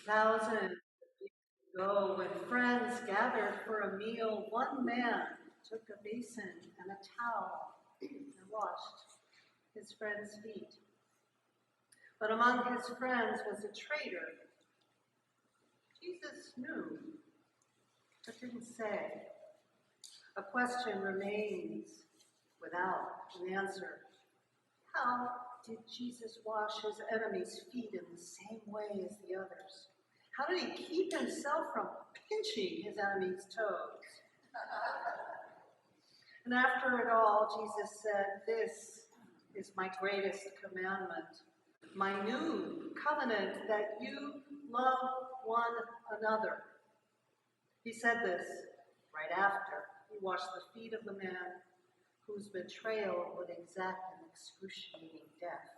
Thousands of years ago, when friends gathered for a meal, one man took a basin and a towel and washed his friend's feet. But among his friends was a traitor. Jesus knew, but didn't say. A question remains without an answer. How did Jesus wash his enemies' feet in the same way as the others? How did he keep himself from pinching his enemies' toes? And after it all, Jesus said, "This is my greatest commandment, my new covenant, that you love one another." He said this right after he washed the feet of the man whose betrayal would exact an excruciating death.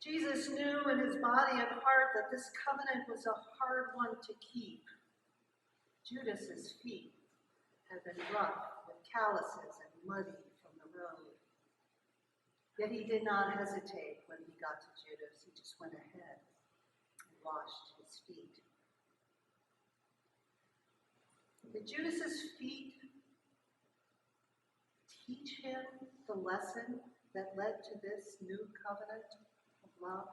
Jesus knew in his body and heart that this covenant was a hard one to keep. Judas's feet had been rough with calluses and muddy from the road. Yet he did not hesitate when he got to Judas. He just went ahead and washed his feet. Did Judas's feet teach him the lesson that led to this new covenant of love?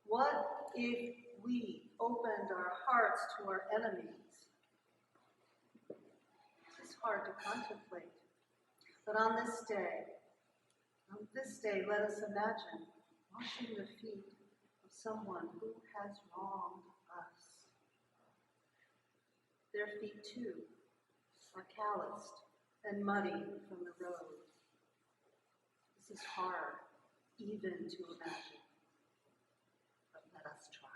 What if we opened our hearts to our enemies? This is hard to contemplate. But on this day, let us imagine washing the feet of someone who has wronged us. Their feet, too, are calloused and muddy from the road. This is hard even to imagine, but let us try.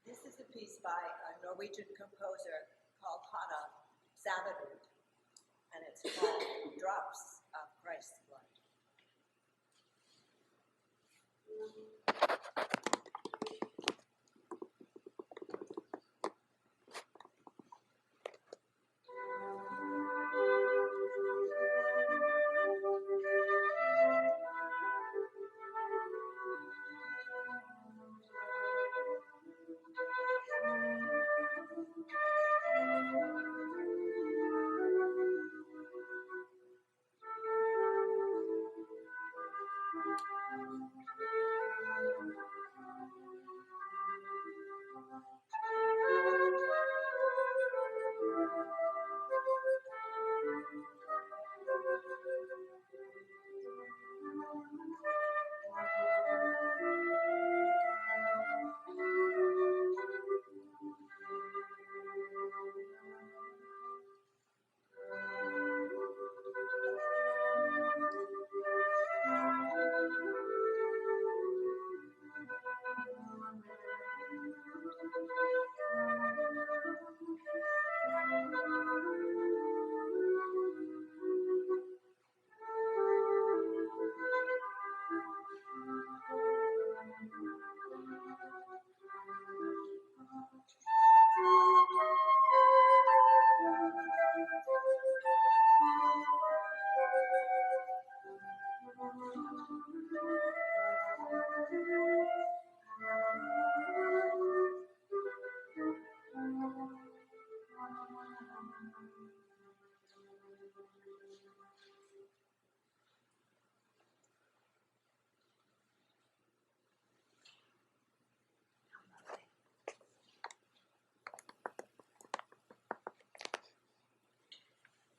This is a piece by a Norwegian composer called Hanna Sabbathwood, and it's called Drops of Christ's Blood.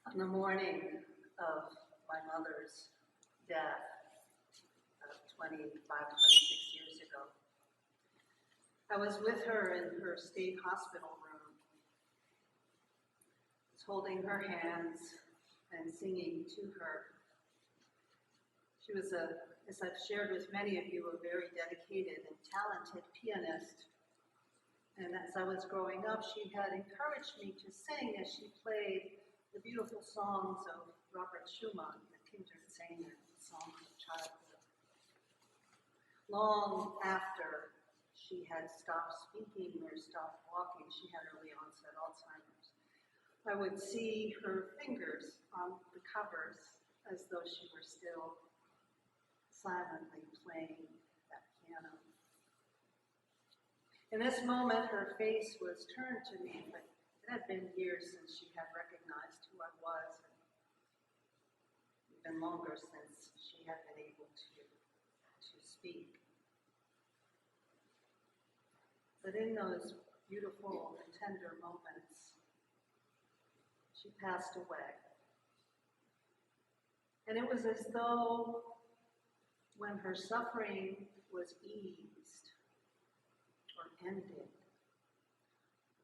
On the morning of my mother's death, 26 years ago, I was with her in her state hospital room. I was holding her hands and singing to her. She was, as I've shared with many of you, a very dedicated and talented pianist. And as I was growing up, she had encouraged me to sing as she played the beautiful songs of Robert Schumann, the kindred singer, songs of childhood. Long after she had stopped speaking or stopped walking, she had early onset Alzheimer's, I would see her fingers on the covers as though she were still silently playing that piano. In this moment, her face was turned to me, but it had been years since she had recognized who I was, and even longer since she had been able to speak. But in those beautiful and tender moments, she passed away. And it was as though when her suffering was eased or ended,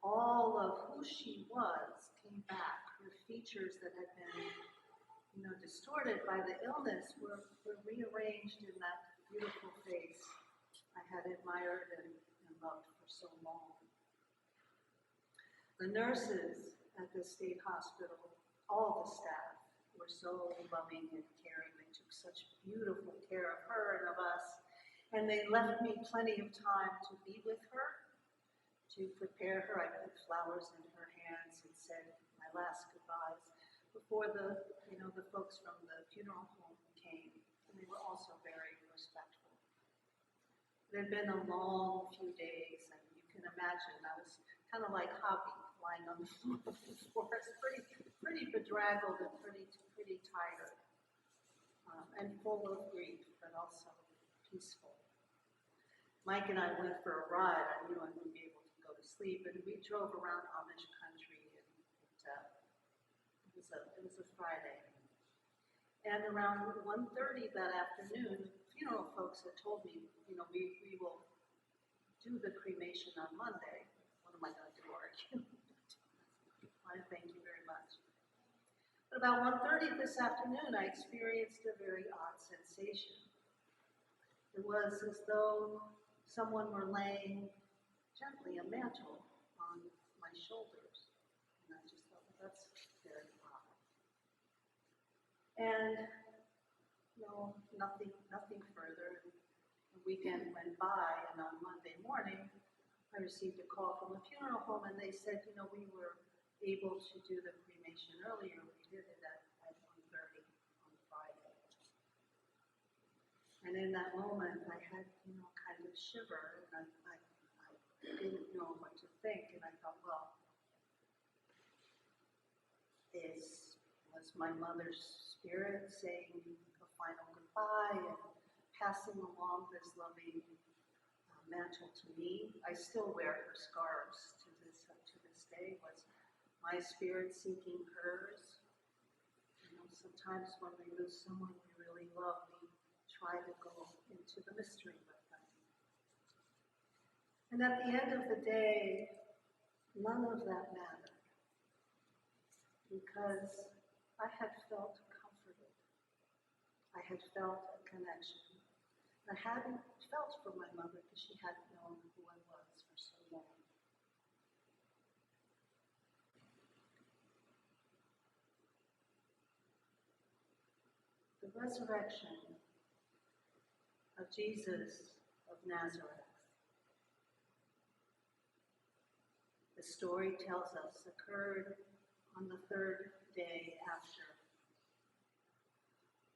all of who she was came back. Her features that had been, distorted by the illness were rearranged in that beautiful face I had admired and loved for so long. The nurses at the state hospital, all the staff, were so loving and caring. They took such beautiful care of her and of us, and they left me plenty of time to be with her, to prepare her. I put flowers in her hands and said my last goodbyes before the folks from the funeral home came, and they were also very respectful. It had been a long few days, and you can imagine I was kind of like Hobby, lying on the floor, pretty bedraggled and pretty tired, and full of grief, but also peaceful. Mike and I went for a ride. I knew I wouldn't be able to go to sleep, and we drove around Amish country, and it was a Friday. And around 1:30 that afternoon, funeral folks had told me, we will do the cremation on Monday. What am I going to do, argue? I thank you very much. But about 1:30 this afternoon, I experienced a very odd sensation. It was as though someone were laying gently a mantle on my shoulders. And I just thought, well, that's very odd. And nothing further. The weekend went by, and on Monday morning, I received a call from the funeral home, and they said, we were able to do the cremation earlier. We did it at 1:30 on Friday. And in that moment, I had, kind of shiver, and I didn't know what to think, and I thought, well, this was my mother's spirit saying a final goodbye and passing along this loving mantle to me. I still wear her scarves to this day. Was my spirit seeking hers? Sometimes when we lose someone we really love, we try to go into the mystery with them. And at the end of the day, none of that mattered, because I had felt comforted. I had felt a connection. I hadn't felt for my mother because she hadn't known who I was for so long. The resurrection of Jesus of Nazareth, the story tells us, occurred on the third day after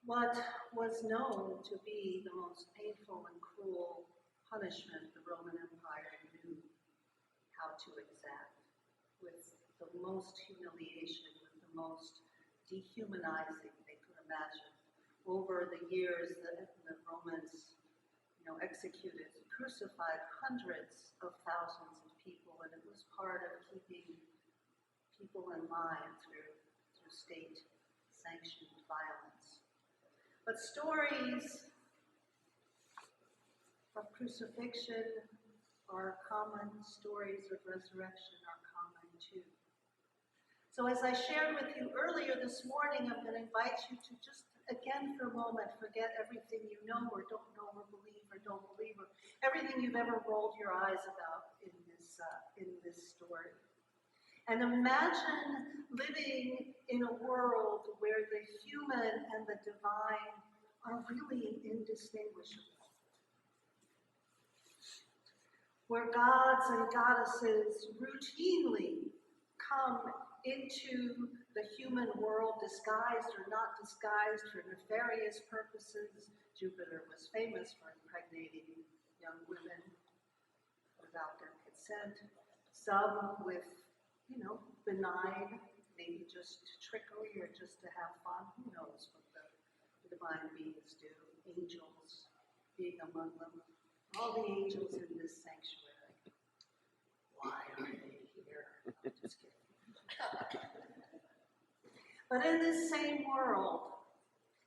what was known to be the most painful and cruel punishment the Roman Empire knew how to exact, with the most humiliation, with the most dehumanizing they could imagine. Over the years, the Romans, executed, crucified hundreds of thousands of people, and it was part of keeping people in line through state-sanctioned violence. But stories of crucifixion are common. Stories of resurrection are common too. So as I shared with you earlier this morning, I'm going to invite you to just, again for a moment, forget everything you know or don't know or don't believe, or everything you've ever rolled your eyes about in this story. And imagine living in a world where the human and the divine are really indistinguishable. Where gods and goddesses routinely come into the human world disguised or not disguised for nefarious purposes. Jupiter was famous for impregnating young women without their consent. Some with, benign, maybe just trickery or just to have fun. Who knows what the divine beings do? Angels being among them. All the angels in this sanctuary. Why are they here? I'm just kidding. But in this same world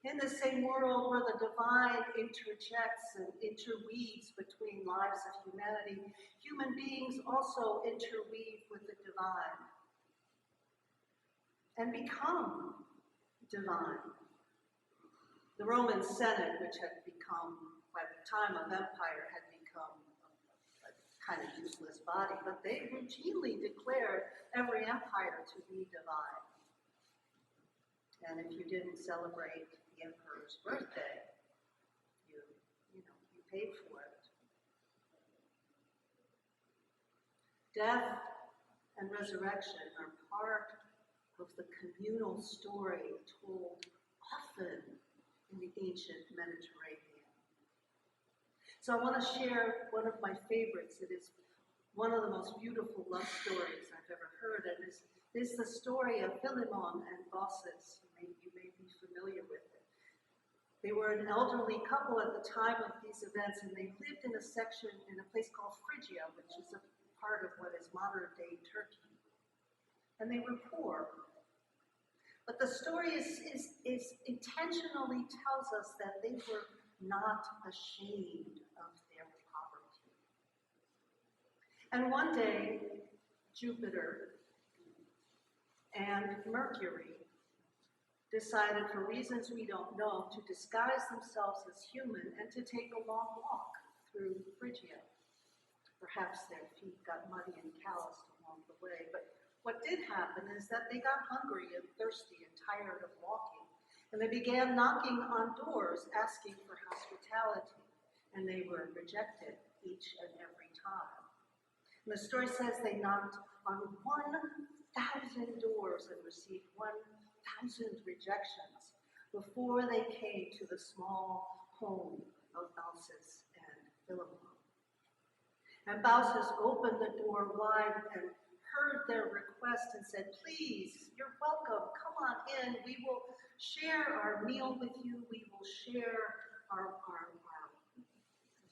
where the divine interjects and interweaves between lives of humanity, human beings also interweave with the divine and become divine. The Roman Senate, which had become, by the time of empire, had become a kind of useless body, but they routinely declared every empire to be divine. And if you didn't celebrate the emperor's birthday, you paid for it. Death and resurrection are part of the communal story told often in the ancient Mediterranean. So I want to share one of my favorites. It is one of the most beautiful love stories I've ever heard, and this is the story of Philemon and Baucis. You may be familiar with it. They were an elderly couple at the time of these events, and they lived in a place called Phrygia, which is a part of what is modern-day Turkey. And they were poor. But the story is intentionally tells us that they were not ashamed of their poverty. And one day, Jupiter and Mercury decided, for reasons we don't know, to disguise themselves as human and to take a long walk through Phrygia. Perhaps their feet got muddy and calloused along the way, but what did happen is that they got hungry and thirsty and tired of walking, and they began knocking on doors asking for hospitality, and they were rejected each and every time. And the story says they knocked on 1,000 doors and received 1,000 rejections before they came to the small home of Baucis and Philemon. And Baucis opened the door wide and heard their request and said, "Please, you're welcome, come on in. We will share our meal with you. We will share our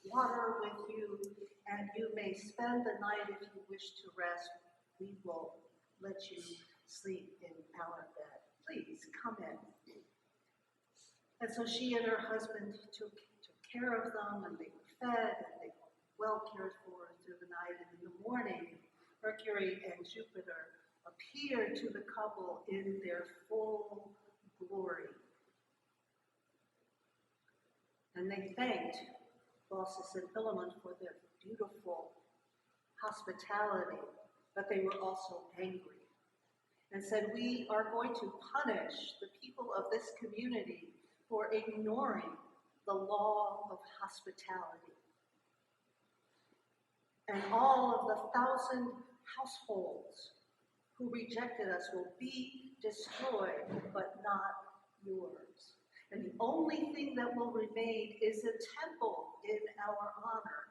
water with you, and you may spend the night if you wish to rest. We will let you sleep in our bed. Please, come in." And so she and her husband took care of them, and they were fed, and they were well cared for through the night. And in the morning, Mercury and Jupiter appeared to the couple in their full glory. And they thanked Baucis and Philemon for their beautiful hospitality, but they were also angry and said, "We are going to punish the people of this community for ignoring the law of hospitality. And all of the 1,000 households who rejected us will be destroyed, but not yours. And the only thing that will remain is a temple in our honor."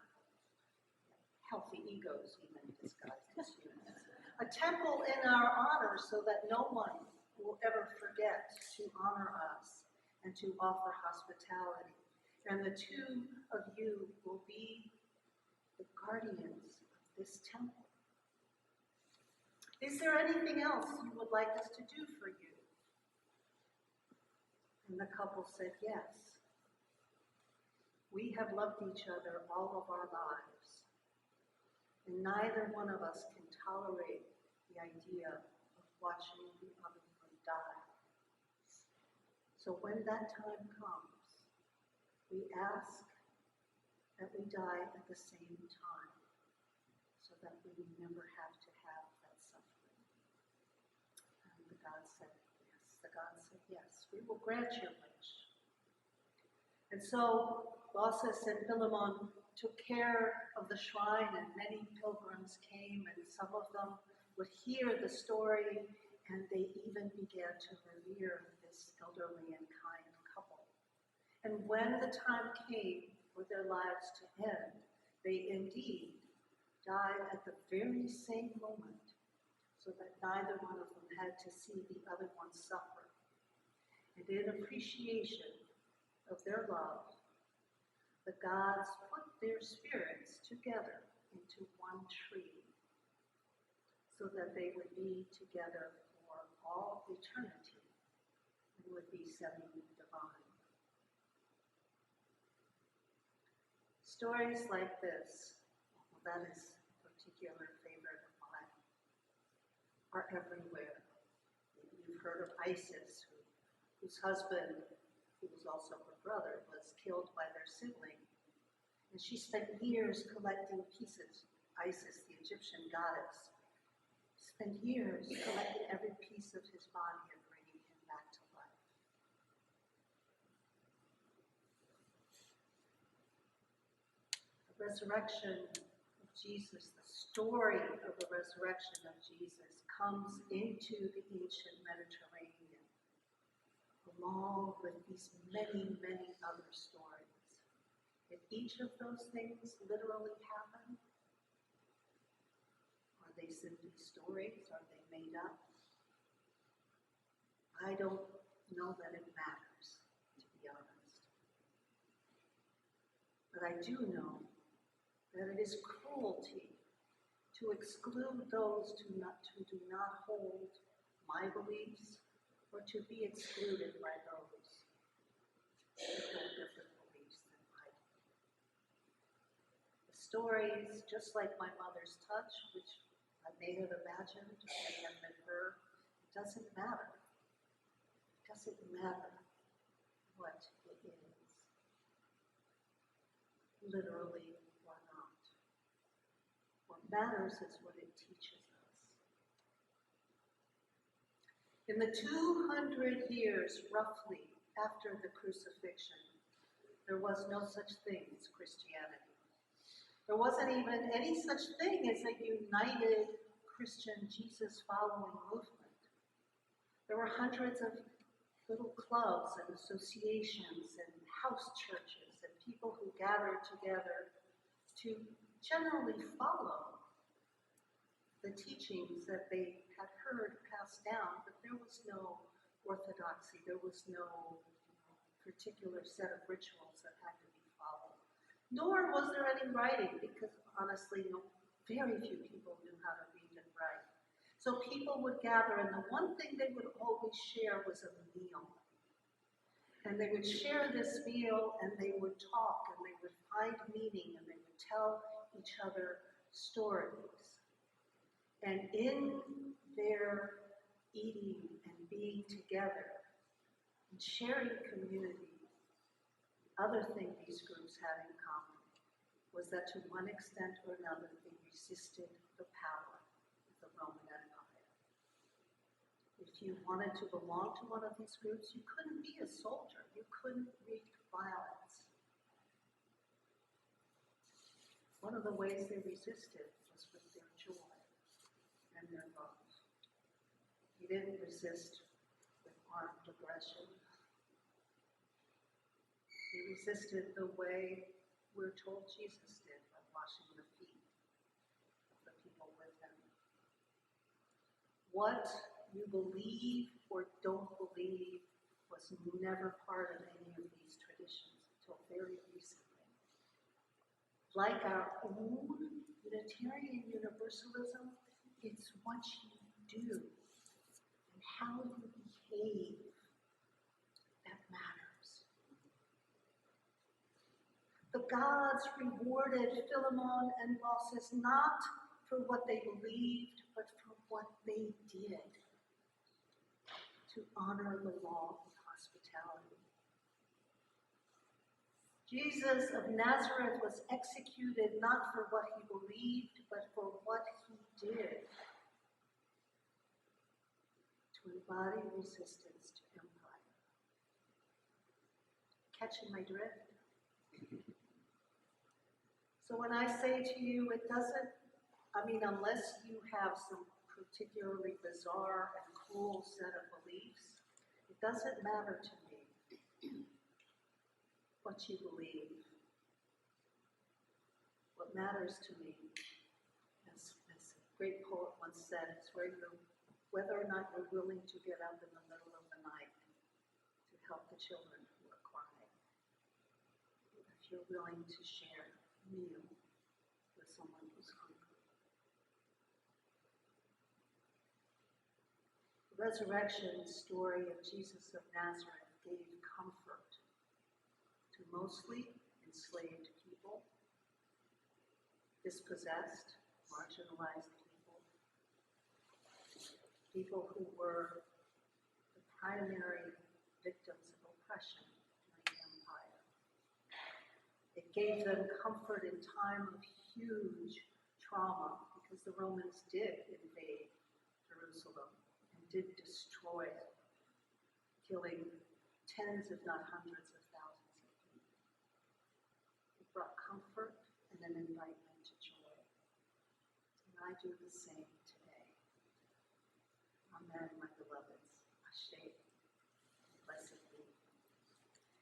Healthy egos, even disguised as humans. A temple in our honor so that no one will ever forget to honor us and to offer hospitality. And the two of you will be the guardians of this temple. Is there anything else you would like us to do for you? And the couple said, "Yes. We have loved each other all of our lives, and neither one of us can tolerate the idea of watching the other one die. So when that time comes, we ask that we die at the same time, so that we will never have to have that suffering. And the God said yes. The God said yes. We will grant your wish. And so Baucis and Philemon took care of the shrine, and many pilgrims came, and some of them would hear the story, and they even began to revere this elderly and kind couple. And when the time came for their lives to end, they indeed died at the very same moment, so that neither one of them had to see the other one suffer. And in appreciation of their love, the gods put their spirits together into one tree, so that they would be together for all eternity and would be semi-divine. Stories like this, well, that is a particular favorite of mine, are everywhere. You've heard of Isis, whose husband, who was also her brother, was killed by their sibling. And she spent years collecting pieces. Isis, the Egyptian goddess, spent years collecting every piece of his body and bringing him back to life. The resurrection of Jesus, the story of the resurrection of Jesus, comes into the ancient Mediterranean, along with these many, many other stories. If each of those things literally happen, are they simply stories? Are they made up? I don't know that it matters, to be honest. But I do know that it is cruelty to exclude those who do not hold my beliefs, or to be excluded by those who hold different beliefs than I do. The stories, just like my mother's touch, which I may have imagined, or may have been her, it doesn't matter. It doesn't matter what it is, literally or not. What matters is what it teaches us. In the 200 years, roughly, after the crucifixion, there was no such thing as Christianity. There wasn't even any such thing as a united Christian Jesus-following movement. There were hundreds of little clubs and associations and house churches and people who gathered together to generally follow the teachings that they had heard passed down, but there was no orthodoxy, there was no particular set of rituals that had to be followed. Nor was there any writing, because honestly, very few people knew how to read and write. So people would gather, and the one thing they would always share was a meal. And they would share this meal, and they would talk, and they would find meaning, and they would tell each other stories. And in their eating and being together and sharing community, the other thing these groups had in common was that to one extent or another, they resisted the power of the Roman Empire. If you wanted to belong to one of these groups, you couldn't be a soldier. You couldn't wreak violence. One of the ways they resisted was with their joy and their love. He didn't resist with armed aggression. He resisted the way we're told Jesus did, by washing the feet of the people with him. What you believe or don't believe was never part of any of these traditions until very recently. Like our own Unitarian Universalism, it's what you do and how you behave that matters. The gods rewarded Philemon and Baucis not for what they believed, but for what they did. to honor the law of hospitality. Jesus of Nazareth was executed not for what he believed, but for what he did, to embody resistance to empire. Catching my drift? So when I say to you, it doesn't, unless you have some particularly bizarre and cruel set of beliefs, it doesn't matter to me what you believe. What matters to me, as a great poet once said, is whether or not you're willing to get up in the middle of the night to help the children who are crying. If you're willing to share a meal with someone who's hungry. The resurrection story of Jesus of Nazareth gave comfort to mostly enslaved people, dispossessed, marginalized people who were the primary victims of oppression during the empire. It gave them comfort in time of huge trauma because the Romans did invade Jerusalem and did destroy it, killing tens if not hundreds of thousands of people. It brought comfort and an invitement to joy. And I do the same today. Amen, my beloveds. Ashe. Blessed.